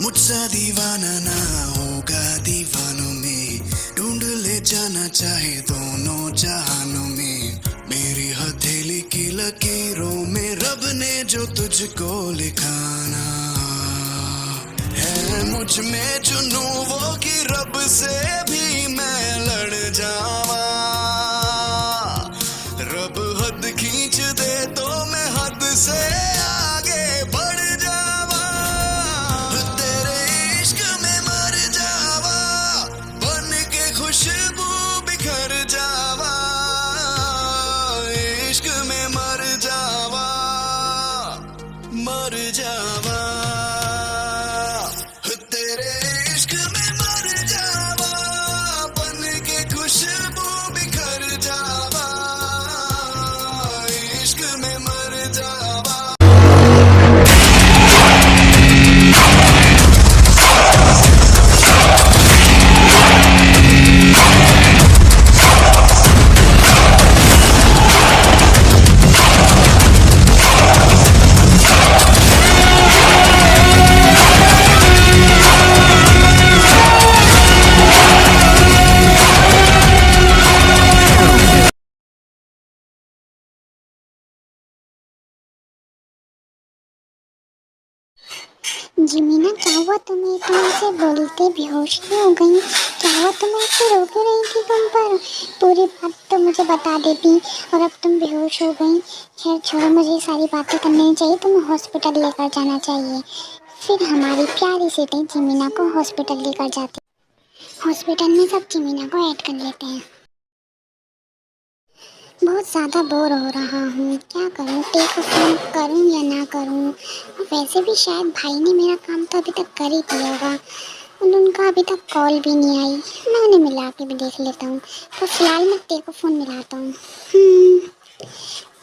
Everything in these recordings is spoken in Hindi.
मुझसा दीवाना ना होगा दीवानों में, ढूंढ ले जाना चाहे दोनों जहानों में। मेरी हथेली की लकीरों में रब ने जो तुझको लिखाना है, मुझ में जुनू वो कि रब से भी मैं लड़ जावा। रब हद खींच दे तो मैं हद से आगे बढ़ जावा। तेरे इश्क में मर जावा, बन के खुशबू बिखर जावा। इश्क में मर जावा, मर जावा। तेरे इश्क में मर जावा, बन के खुशबू बिखर जावा। इश्क में मर जावा। जिमीना, क्या हुआ तुम्हें? तुम ऐसे बोलते बेहोश क्यों हो गई? क्या हुआ? तुम ऐसे रो क्यों रही थी? तुम पर पूरी बात तो मुझे बता देती और अब तुम बेहोश हो गई। खैर छोड़ो, मुझे ये सारी बातें करनी नहीं चाहिए। तुम्हें हॉस्पिटल लेकर जाना चाहिए। फिर हमारी प्यारी सेठी जिमीना को हॉस्पिटल लेकर जाती। हॉस्पिटल में सब जिमीना को ऐड कर लेते हैं। बहुत ज़्यादा बोर हो रहा हूँ, क्या करूँ? टेक अ फोन करूँ या ना करूँ? वैसे भी शायद भाई ने मेरा काम तो अभी तक कर ही दिया होगा। उनका अभी तक कॉल भी नहीं आई। मैं उन्हें मिला के भी देख लेता हूँ। तो फिलहाल मैं टे को फ़ोन मिलाता हूँ।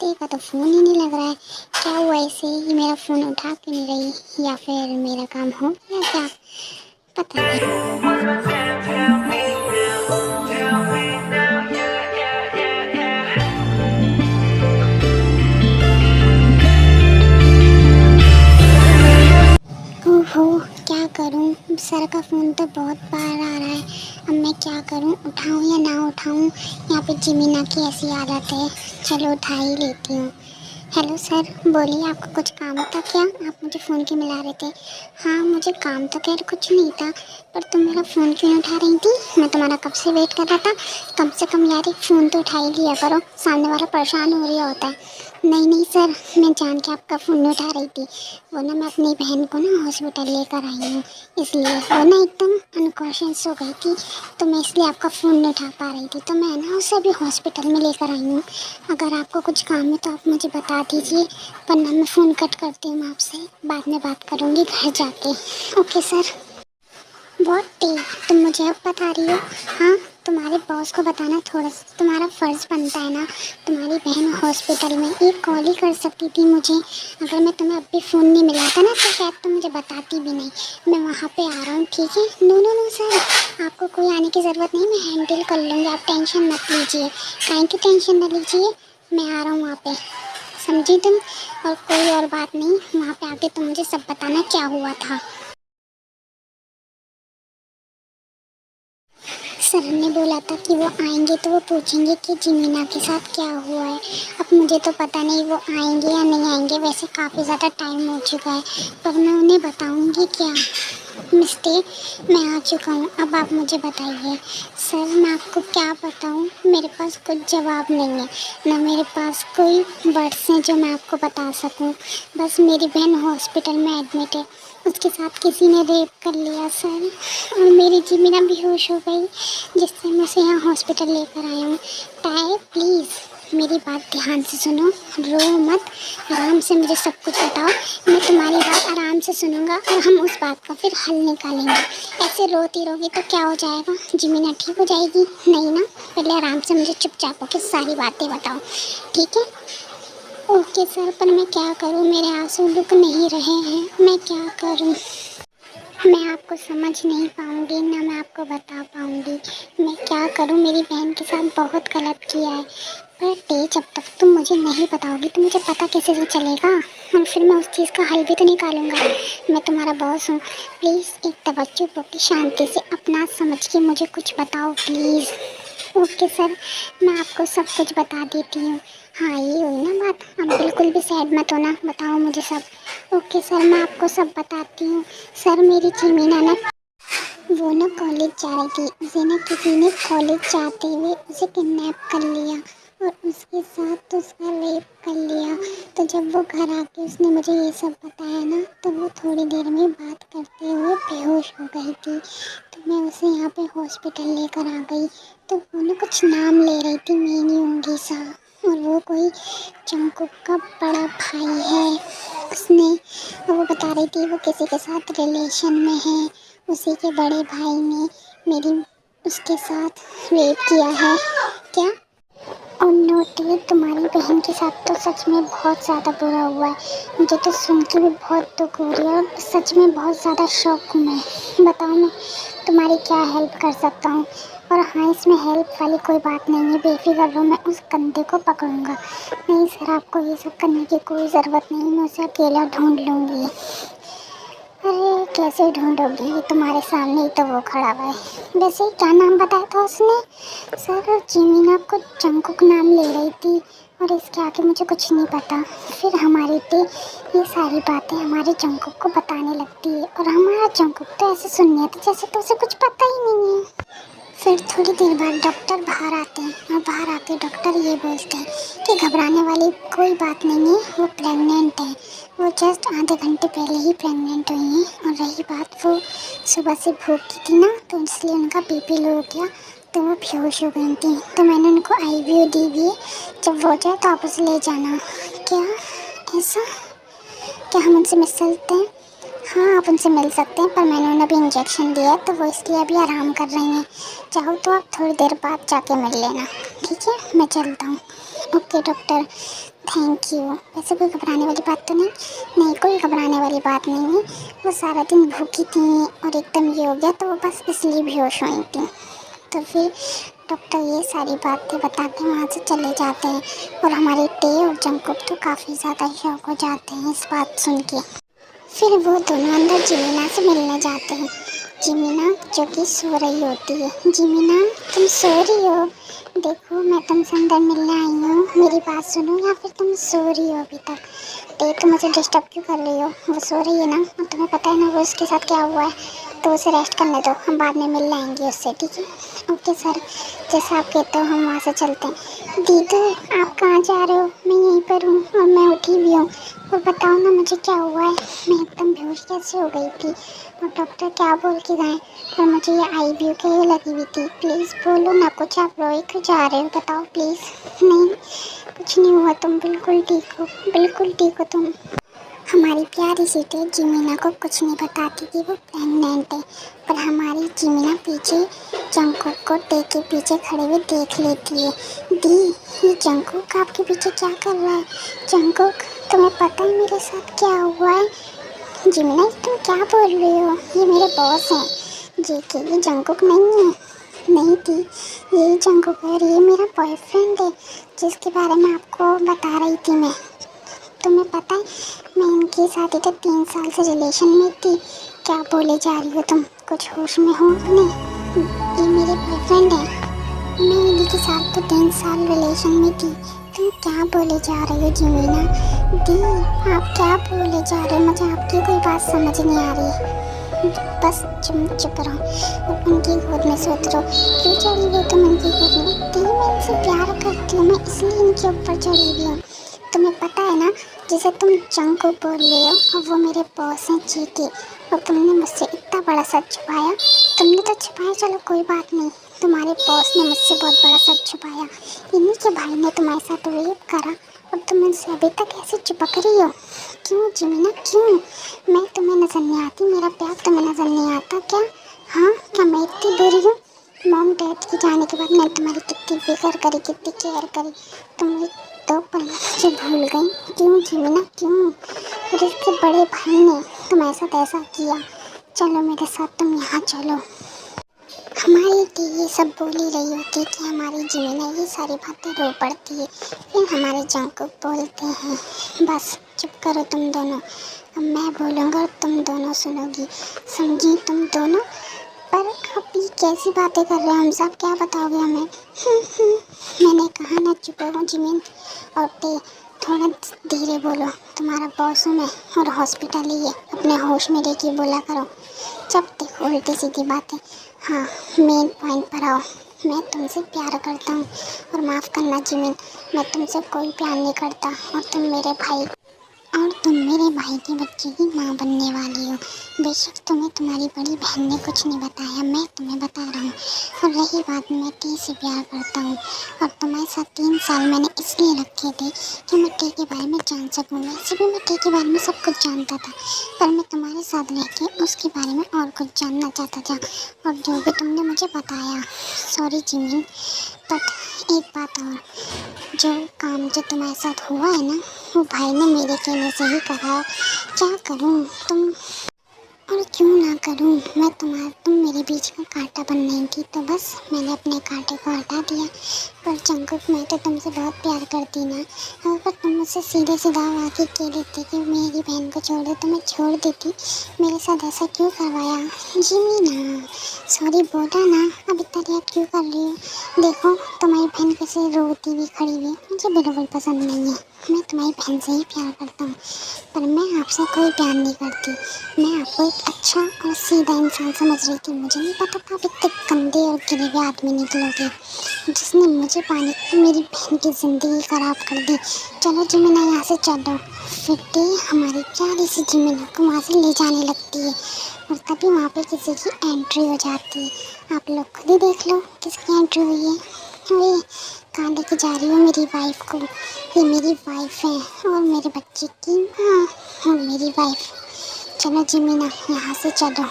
टे का तो फ़ोन ही नहीं लग रहा है। क्या हुआ ऐसे ही मेरा फ़ोन उठा के नहीं रही, या फिर मेरा काम हो गया क्या? पता नहीं। ओहो, क्या करूं? सर का फ़ोन तो बहुत बार आ रहा है। अब मैं क्या करूं? उठाऊं या ना उठाऊं? यहाँ पे जिमीना की ऐसी आदत है। चलो उठा ही लेती हूँ। हेलो सर, बोलिए, आपको कुछ काम था क्या? आप मुझे फ़ोन क्यों मिला रहे थे? हाँ, मुझे काम तो खैर कुछ नहीं था, पर तुम मेरा फ़ोन क्यों नहीं उठा रही थी? मैं तुम्हारा कब से वेट कर रहा था। कम से कम यार एक फ़ोन तो उठा ही लिया करो, सामने वाला परेशान हो रहा होता है। नहीं नहीं सर, मैं जान के आपका फ़ोन नहीं उठा रही थी। वो ना मैं अपनी बहन को ना हॉस्पिटल लेकर आई हूँ, इसलिए वो ना एकदम अनकॉन्शियस हो गई थी, तो मैं इसलिए आपका फ़ोन नहीं उठा पा रही थी। तो मैं ना उसे अभी हॉस्पिटल में लेकर आई हूँ। अगर आपको कुछ काम है तो आप मुझे बता दीजिए, वरना मैं फ़ोन कट करती हूँ। आपसे बाद में बात करूँगी घर जाके। Okay sir. बहुत तेज तुम मुझे अब बता रही हो? हाँ, तुम्हारे बॉस को बताना थोड़ा सा तुम्हारा फ़र्ज़ बनता है ना। तुम्हारी बहन हॉस्पिटल में एक कॉल ही कर सकती थी मुझे। अगर मैं तुम्हें अब भी फ़ोन नहीं मिलाता ना तो शायद तुम मुझे बताती भी नहीं। मैं वहाँ पे आ रहा हूँ, ठीक है? नो नो नो सर, आपको कोई आने की ज़रूरत नहीं, मैं हैंडल कर लूँगी। आप टेंशन मत लीजिए। काहे की टेंशन ना लीजिए, मैं आ रहा हूँ वहाँ पे, समझी तुम? और कोई और बात नहीं, वहाँ पे आके तुम मुझे सब बताना क्या हुआ था। सर ने बोला था कि वो आएंगे तो वो पूछेंगे कि जिमीना के साथ क्या हुआ है। अब मुझे तो पता नहीं वो आएंगे या नहीं आएंगे, वैसे काफ़ी ज़्यादा टाइम हो चुका है, पर मैं उन्हें बताऊंगी क्या? मिस्टेक, मैं आ चुका हूँ, अब आप मुझे बताइए। सर मैं आपको क्या बताऊँ, मेरे पास कुछ जवाब नहीं है, ना मेरे पास कोई वर्ड्स हैं जो मैं आपको बता सकूँ। बस मेरी बहन हॉस्पिटल में एडमिट है, उसके साथ किसी ने रेप कर लिया सर, और मेरी जिमीना बेहोश हो गई, जिससे मैं उसे यहाँ हॉस्पिटल लेकर आया हूँ। टाइप प्लीज़ मेरी बात ध्यान से सुनो, रो मत, आराम से मुझे सब कुछ बताओ। मैं तुम्हारी बात आराम से सुनूंगा और हम उस बात का फिर हल निकालेंगे। ऐसे रोती रहोगी तो क्या हो जाएगा? जिमीना ठीक हो जाएगी? नहीं ना। पहले आराम से मुझे चुपचाप होकर सारी बातें बताओ, ठीक है? ओके सर, पर मैं क्या करूं? मेरे आंसू रुक नहीं रहे हैं, मैं क्या करूं? मैं आपको समझ नहीं पाऊंगी, ना मैं आपको बता पाऊंगी। मैं क्या करूं? मेरी बहन के साथ बहुत गलत किया है, पर जब तक तुम मुझे नहीं बताओगी तो मुझे पता कैसे से चलेगा? और फिर मैं उस चीज़ का हल भी तो निकालूंगा। मैं तुम्हारा बॉस हूँ, प्लीज़ एक तवज्जो होकर शांति से अपना समझ के मुझे कुछ बताओ प्लीज़। ओके सर, मैं आपको सब कुछ बता देती हूँ। हाँ, ये हुई ना बात, अब बिल्कुल भी सैड मत होना, बताओ मुझे सब। ओके सर, मैं आपको सब बताती हूँ। सर, मेरी जीमीना ना, वो ना कॉलेज जा रही थी, उसे ना किसी ने कॉलेज जाते हुए उसे किडनैप कर लिया और उसके साथ उसका रेप कर लिया। तो जब वो घर आके उसने मुझे ये सब बताया ना, तो वो थोड़ी देर में बात करते हुए बेहोश हो गई थी। तो मैं उसे यहाँ पे हॉस्पिटल लेकर आ गई। तो वो ना कुछ नाम ले रही थी, मीनी होंगी सा, और वो कोई जंगकुक का बड़ा भाई है। उसने, वो बता रही थी वो किसी के साथ रिलेशन में है, उसी के बड़े भाई ने मेरी उसके साथ रेप किया है। क्या? और नोटी, तुम्हारी बहन के साथ तो सच में बहुत ज़्यादा बुरा हुआ है। मुझे तो सुन के भी बहुत दुख हो रही है और सच में बहुत ज़्यादा शौक हूँ मैं। बताओ मैं तुम्हारी क्या हेल्प कर सकता हूँ? और हाँ, इसमें हेल्प वाली कोई बात नहीं है, बेफिक्र रहो, मैं उस कंधे को पकड़ूंगा। नहीं सर, आपको ये सब करने की कोई ज़रूरत नहीं, मैं उसे अकेला ढूंढ लूँगी। अरे कैसे ढूंढोगी? तुम्हारे सामने ही तो वो खड़ा हुआ है। वैसे क्या नाम बताया था उसने? सर, जिमीना को जंगकुक नाम ले रही थी और इसके आगे मुझे कुछ नहीं पता। फिर हमारी पे ये सारी बातें हमारे जंगकुक को बताने लगती है और हमारा जंगकुक तो ऐसे सुनने आता जैसे तो उसे कुछ पता ही नहीं है। फिर थोड़ी देर बाद डॉक्टर बाहर आते हैं और बाहर आके डॉक्टर ये बोलते हैं कि घबराने वाली कोई बात नहीं है, वो प्रेग्नेंट है। वो जस्ट आधे घंटे पहले ही प्रेग्नेंट हुई हैं। और रही बात, वो सुबह से भूखी थी ना, तो इसलिए उनका बीपी लो हो गया, तो वो बेहोश हो गई थी। तो मैंने उनको आईवीयू दी हुई है, जब हो जाए तो आप उसे ले जाना। क्या ऐसा? क्या हम उनसे मिल सकते हैं? हाँ, आप उनसे मिल सकते हैं, पर मैंने उन्हें अभी इंजेक्शन दिया है तो वो इसलिए अभी आराम कर रही हैं। चाहो तो आप थोड़ी देर बाद जाके मिल लेना, ठीक है? मैं चलता हूँ। Okay doctor, thank you. वैसे कोई घबराने वाली बात तो नहीं? नहीं, कोई घबराने वाली बात नहीं है। वो सारा दिन भूखी थी और एकदम ये हो गया, तो वो बस इसलिए बेहोश हुई थी। तो फिर डॉक्टर ये सारी बातें बता के वहाँ से चले जाते हैं और हमारे टे और जंगकुक तो काफ़ी ज़्यादा शौक हो जाते हैं इस बात सुन के। फिर वो दोनों अंदर जिमीना से मिलने जाते हैं। जिमीना जो कि सो रही होती है। जिमीना, तुम सो रही हो? देखो, मैं तुमसे अंदर मिलने आई हूँ, मेरी बात सुनो, या फिर तुम सो रही हो अभी तक? देख, तुम मुझे डिस्टर्ब क्यों कर रही हो? वो सो रही है ना, और तुम्हें पता है ना वो उसके साथ क्या हुआ है, तो उसे रेस्ट करने दो, हम बाद में मिल आएंगे उससे, ठीक है? ओके सर, जैसा आप कहते हो हम वहाँ से चलते हैं। दीदी, आप कहाँ जा रहे हो? मैं यहीं पर हूँ और मैं उठी भी हूँ। और बताओ ना मुझे क्या हुआ है, मैं एकदम बेहोश कैसे हो गई थी और डॉक्टर क्या बोल के गए? और मुझे ये आईवीयू के लिए लगी हुई थी। प्लीज़ बोलो ना कुछ, आप रोए क्यों जा रहे हो? बताओ प्लीज़। नहीं, कुछ नहीं हुआ, तुम बिल्कुल ठीक हो, बिल्कुल ठीक हो तुम। हमारी प्यारी सीटे जिमीना को कुछ नहीं बताती कि वो प्रेग्नेंट है, पर हमारी जिमीना पीछे जंगकुक को टे के पीछे खड़े हुए देख लेती है। दी, ये जंगकुक आपके पीछे क्या कर रहा है? जंगकुक, तुम्हें पता है मेरे साथ क्या हुआ है? जिमीना, तुम क्या बोल रही हो? ये मेरे बॉस हैं जी के, ये जंगकुक नहीं है। नहीं थी, ये जंगकुक है और ये मेरा बॉयफ्रेंड है जिसके बारे में आपको बता रही थी मैं। तुम्हें पता है मैं इनके साथ इधर 3 साल से रिलेशन में थी। क्या बोले जा रही हो तुम? कुछ होश में हो अपने? ये मेरे बॉयफ्रेंड है, मैं इन्हीं के साथ तो 3 साल रिलेशन में थी। तुम क्या बोले जा रही हो जिमीना? दी, आप क्या बोले जा रहे हो? मुझे आपकी कोई बात समझ नहीं आ रही। बस चुप रहो और उनकी गोद में सोच रहो। क्यों चढ़ी हुई तुम उनकी गोद में? दी, मैं इनसे प्यार करती हूँ, मैं इसलिए इनके ऊपर चढ़ी हुई हूँ। तुम्हें पता है ना, जिसे तुम जंगकुक बोल रहे हो और वो मेरे बॉस हैं जी के, और तुमने मुझसे इतना बड़ा सच छुपाया। तुमने तो छुपाया, चलो कोई बात नहीं, तुम्हारे बॉस ने मुझसे बहुत बड़ा सच छुपाया। इन्हीं के भाई ने तुम्हारे साथ रेप करा और तुम मुझसे अभी तक ऐसे चिपक रही हो। क्यों जिमीना क्यों? मैं तुम्हें नजर नहीं आती? मेरा प्यार तुम्हें नजर नहीं आता क्या? हाँ, क्या मैं इतनी बुरी हूँ? मॉम डैड के जाने के बाद मैंने तुम्हारी कितनी फिक्र करी, कितनी केयर करी, तुम एक दो पल में मुझे भूल गई। क्यों जिमीना क्यों? और इसके बड़े भाई ने तुम्हारे साथ ऐसा किया। चलो मेरे साथ, तुम यहाँ चलो। हमारी दी ये सब बोल ही रही होती कि हमारी जिमीना ये सारी बातें रो पड़ती है। फिर हमारे जंकुक बोलते हैं, बस चुप करो तुम दोनों, अब मैं बोलूँगा और तुम दोनों सुनोगी, समझी तुम दोनों? पर आप ये कैसी बातें कर रहे हो हम सब, क्या बताओगे हमें? मैंने कहा ना चुप रहो जिमीन, और थोड़ा धीरे बोलो, तुम्हारा बॉस हूँ मैं और हॉस्पिटल ही है, अपने होश में लेके बोला करो। जब देखो उल्टी सीधी बातें। हाँ, मेन पॉइंट पर आओ। मैं तुमसे प्यार करता हूँ और माफ़ करना जिमीन, मैं तुमसे कोई प्यार नहीं करता, और तुम मेरे भाई के बच्चे की माँ बनने वाली हो। बेशक तुम्हें तुम्हारी बड़ी बहन ने कुछ नहीं बताया, मैं तुम्हें बता रहा हूँ। और रही बात, मैं टी से प्यार करता हूँ और तुम्हारे साथ 3 साल मैंने इसलिए रखे थे कि मैं टी के बारे में जान सकूँ। वैसे भी मैं टी के बारे में सब कुछ जानता था, पर मैं तुम्हारे साथ रह के उसके बारे में और कुछ जानना चाहता था, और जो भी तुमने मुझे बताया, सॉरी जिमीन। बट एक बात और, जो काम जो तुम्हारे साथ हुआ है ना, वो भाई ने मेरे कहने से ही करा है। क्या करूं तुम, और क्यों ना करूं मैं? तुम मेरे बीच का कांटा बन नहीं थी, तो बस मैंने अपने कांटे को हटा दिया। पर जंकुक, मैं तो तुमसे बहुत प्यार करती ना, अगर तुम मुझसे सीधे सीधा आके कह देती कि मेरी बहन को छोड़ दो तो मैं छोड़ देती। मेरे साथ ऐसा क्यों करवाया जिमीना? सॉरी बोला ना, अब इतना रिएक्ट क्यों कर रही हो? देखो तुम्हारी बहन कैसे रोती हुई खड़ी हुई, मुझे बिल्कुल पसंद नहीं है। मैं तुम्हारी बहन से ही प्यार करता हूँ, पर मैं आपसे कोई प्यार नहीं करती। मैं आपको एक अच्छा और सीधा इंसान समझ रही थी, मुझे नहीं पता था आप इतने गंदे और गिरे हुए आदमी निकलोगे, जिसने मुझे पानी मेरी बहन की ज़िंदगी ख़राब कर दी। चलो जिमीना यहाँ से चलो। फिर हमारी प्यारी सी जिमीना को वहाँ से ले जाने लगती है, और तभी वहाँ पे किसी की एंट्री हो जाती है। आप लोग खुद ही देख लो किसकी एंट्री हुई है। अरे कहाँ लेके जा रही हो मेरी वाइफ को? ये मेरी वाइफ है और मेरे बच्चे की माँ और मेरी वाइफ। चलो जिमीना यहाँ से चलो।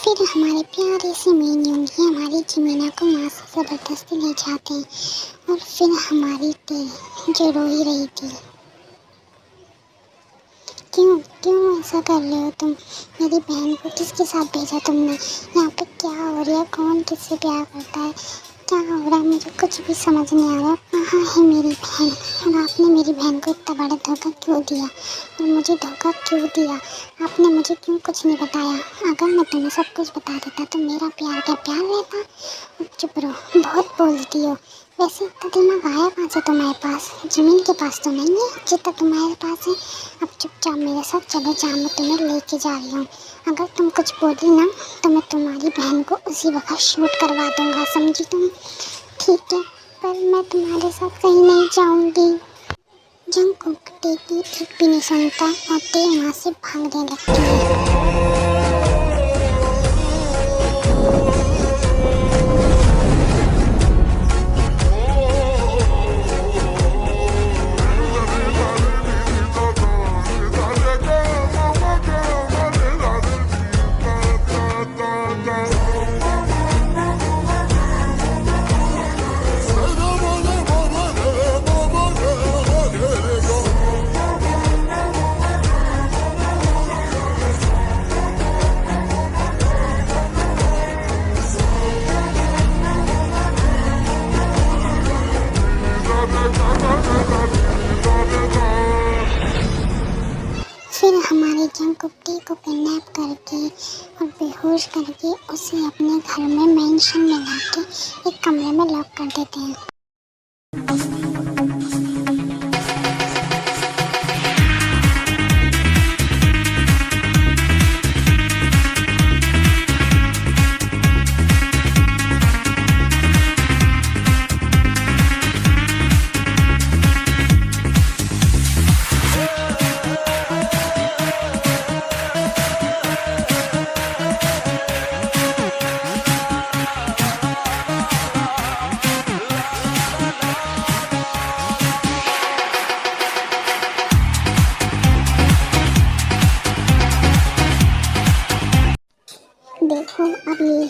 फिर हमारे प्यारे से मेन योंगी हमारी जिमीना को वहाँ से ज़बरदस्ती ले जाते हैं, और फिर हमारी टी जो रो ही रही थी, क्यों ऐसा कर रहे हो तुम? मेरी बहन को किसके साथ भेजा तुमने? यहाँ पे क्या हो रहा है? कौन किससे प्यार करता है? क्या हो रहा है? मुझे कुछ भी समझ नहीं आ रहा। कहाँ है मेरी बहन? और आपने मेरी बहन को इतना बड़ा धोखा क्यों दिया? और मुझे धोखा क्यों दिया? आपने मुझे क्यों कुछ नहीं बताया? अगर मैं तुम्हें सब कुछ बता देता तो मेरा प्यार क्या प्यार रहता? चुप रहो, बहुत बोलती हो। वैसे इतना दिमाग आया कहाँ से तुम्हारे पास? ज़मीन के पास तो नहीं है जितना तुम्हारे पास है। अब चुपचाप मेरे साथ चलो जहाँ मैं तुम्हें लेके जा रही हूँ। अगर तुम कुछ बोली ना तो मैं तुम्हारी बहन को उसी वक्त शूट करवा दूँगा, समझी तुम? ठीक है, पर मैं तुम्हारे साथ कहीं नहीं जाऊँगी। जंकुक टी ठीक भी नहीं सुनता और टी वहाँ से भागने लगती है। फिर हमारे जंकुक टी को किडनैप करके और बेहोश करके उसे अपने घर में मेंशन में लाके एक कमरे में लॉक कर देते हैं।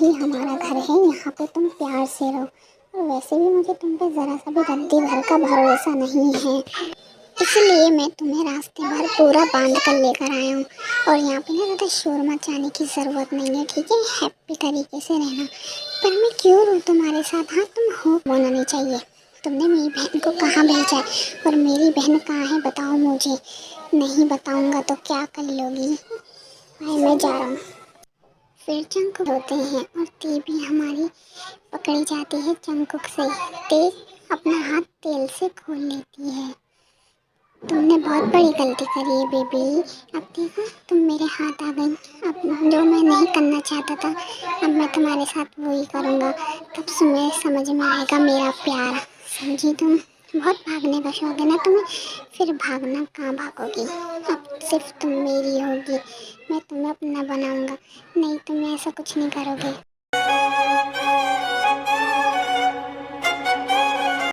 यही हमारा घर है, यहाँ पे तुम प्यार से रहो। और वैसे भी मुझे तुम पे ज़रा सा भी रद्दी भर का भरोसा नहीं है, इसलिए मैं तुम्हें रास्ते भर पूरा बांध कर लेकर आया हूँ। और यहाँ पे ना ज़्यादा शोर मचाने की ज़रूरत नहीं है, ठीक है? हैप्पी तरीके से रहना। पर मैं क्यों रहूँ तुम्हारे साथ? हाँ, तुम हो बोलना नहीं चाहिए। तुमने मेरी बहन को कहाँ भेजा है और मेरी बहन कहाँ है, बताओ मुझे। नहीं बताऊँगा तो क्या कर लोगी? भाई मैं जा रहा हूँ। फिर चंकुक होते हैं और ती भी हमारी पकड़ी जाती है चंकुक से। ते अपना हाथ तेल से खोल लेती है। तुमने बहुत बड़ी गलती करी है बेबी। अब देखो तुम मेरे हाथ आ गई। अब जो मैं नहीं करना चाहता था, अब मैं तुम्हारे साथ वही करूँगा। तब तुम्हें समझ में आएगा मेरा प्यार। समझी तुम? बहुत भागने का शौक है ना तुम्हें? फिर भागना कहाँ भागोगी? अब सिर्फ तुम मेरी होगी। मैं तुम्हें अपना बनाऊँगा। नहीं, तुम ऐसा कुछ नहीं करोगे।